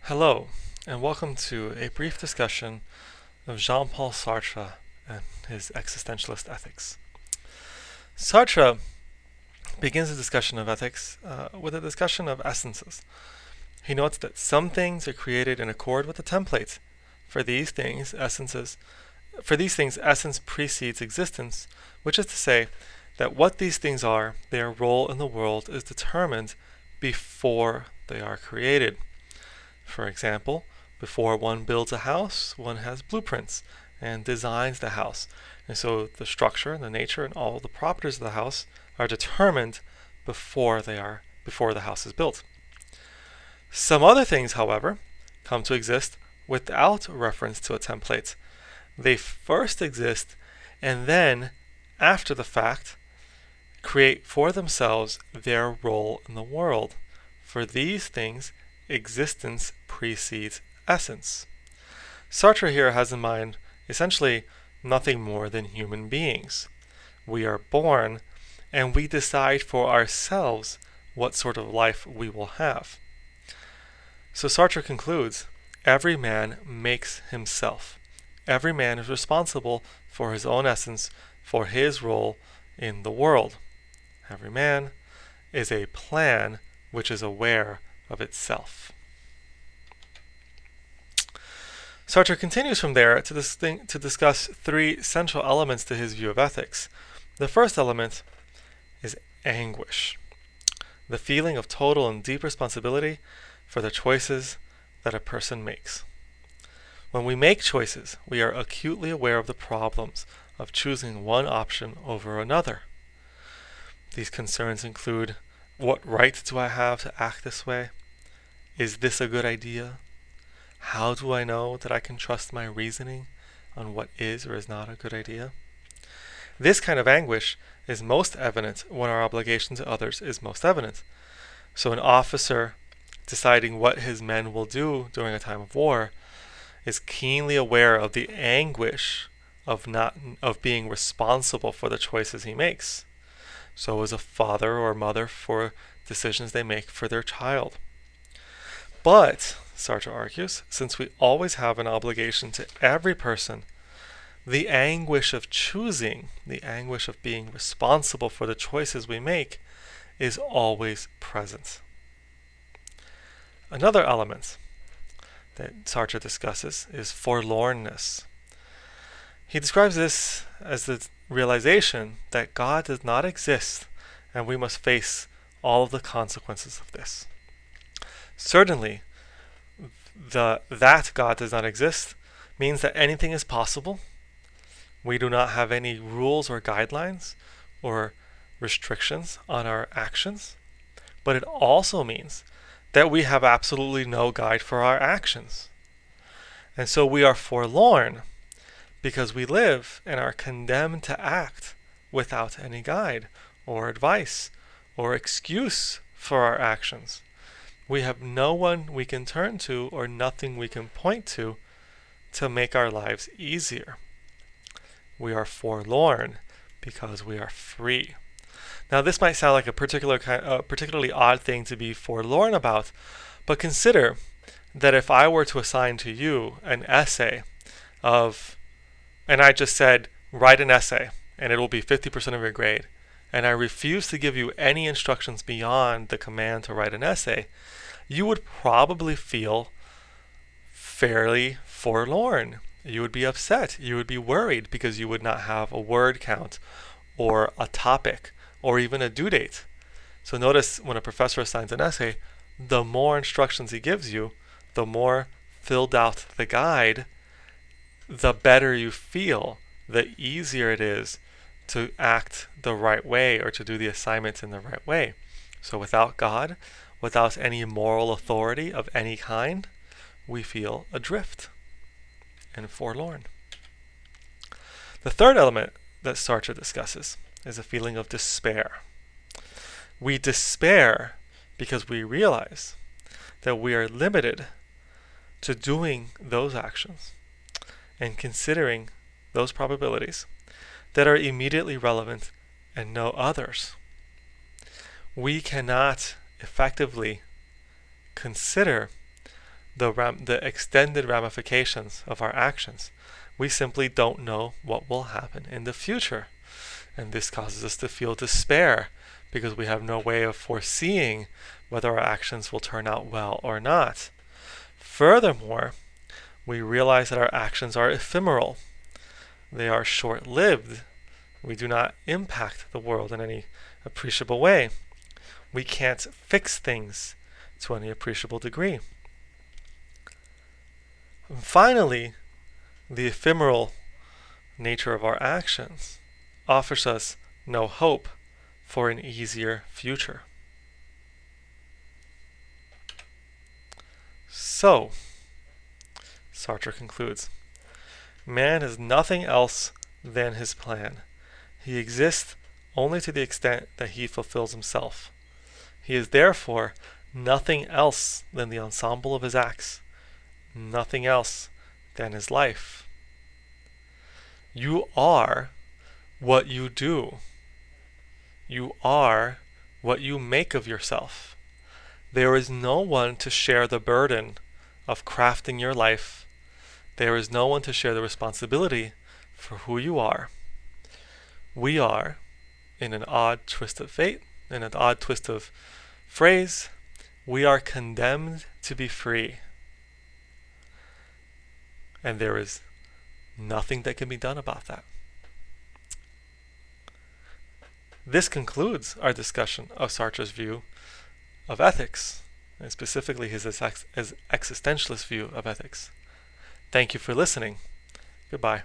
Hello, and welcome to a brief discussion of Jean-Paul Sartre and his existentialist ethics. Sartre begins the discussion of ethics with a discussion of essences. He notes that some things are created in accord with the template. For these things, essence precedes existence, which is to say that what these things are, their role in the world is determined before they are created. For example, before one builds a house, one has blueprints and designs the house. And so the structure and the nature and all the properties of the house are determined before the house is built. Some other things, however, come to exist without reference to a template. They first exist and then, after the fact, create for themselves their role in the world. For these things, existence precedes essence. Sartre here has in mind essentially nothing more than human beings. We are born and we decide for ourselves what sort of life we will have. So Sartre concludes, every man makes himself. Every man is responsible for his own essence, for his role in the world. Every man is a plan which is aware of itself. Sartre continues from there to discuss three central elements to his view of ethics. The first element is anguish, the feeling of total and deep responsibility for the choices that a person makes. When we make choices, we are acutely aware of the problems of choosing one option over another. These concerns include, what right do I have to act this way? Is this a good idea? How do I know that I can trust my reasoning on what is or is not a good idea? This kind of anguish is most evident when our obligation to others is most evident. So an officer deciding what his men will do during a time of war is keenly aware of the anguish of being responsible for the choices he makes. So is a father or mother for decisions they make for their child. But, Sartre argues, since we always have an obligation to every person, the anguish of choosing, the anguish of being responsible for the choices we make, is always present. Another element that Sartre discusses is forlornness. He describes this as the realization that God does not exist and we must face all of the consequences of this. Certainly, that God does not exist means that anything is possible. We do not have any rules or guidelines or restrictions on our actions, but it also means that we have absolutely no guide for our actions. And so we are forlorn because we live and are condemned to act without any guide or advice or excuse for our actions. We have no one we can turn to or nothing we can point to make our lives easier. We are forlorn because we are free. Now this might sound like a particularly odd thing to be forlorn about, but consider that if I were to assign to you an essay and I just said, write an essay, and it will be 50% of your grade, and I refuse to give you any instructions beyond the command to write an essay, you would probably feel fairly forlorn. You would be upset. You would be worried because you would not have a word count or a topic or even a due date. So notice when a professor assigns an essay, the more instructions he gives you, the more filled out the guide, the better you feel, the easier it is to act the right way or to do the assignments in the right way. So without God, without any moral authority of any kind, we feel adrift and forlorn. The third element that Sartre discusses is a feeling of despair. We despair because we realize that we are limited to doing those actions and considering those probabilities that are immediately relevant and no others. We cannot effectively consider the extended ramifications of our actions. We simply don't know what will happen in the future. And this causes us to feel despair because we have no way of foreseeing whether our actions will turn out well or not. Furthermore, we realize that our actions are ephemeral. They are short-lived. We do not impact the world in any appreciable way. We can't fix things to any appreciable degree. And finally, the ephemeral nature of our actions offers us no hope for an easier future. So, Sartre concludes, man is nothing else than his plan. He exists only to the extent that he fulfills himself. He is therefore nothing else than the ensemble of his acts, nothing else than his life. You are what you do. You are what you make of yourself. There is no one to share the burden of crafting your life. There is no one to share the responsibility for who you are. We are, in an odd twist of fate, in an odd twist of phrase, we are condemned to be free. And there is nothing that can be done about that. This concludes our discussion of Sartre's view of ethics, and specifically his existentialist view of ethics. Thank you for listening. Goodbye.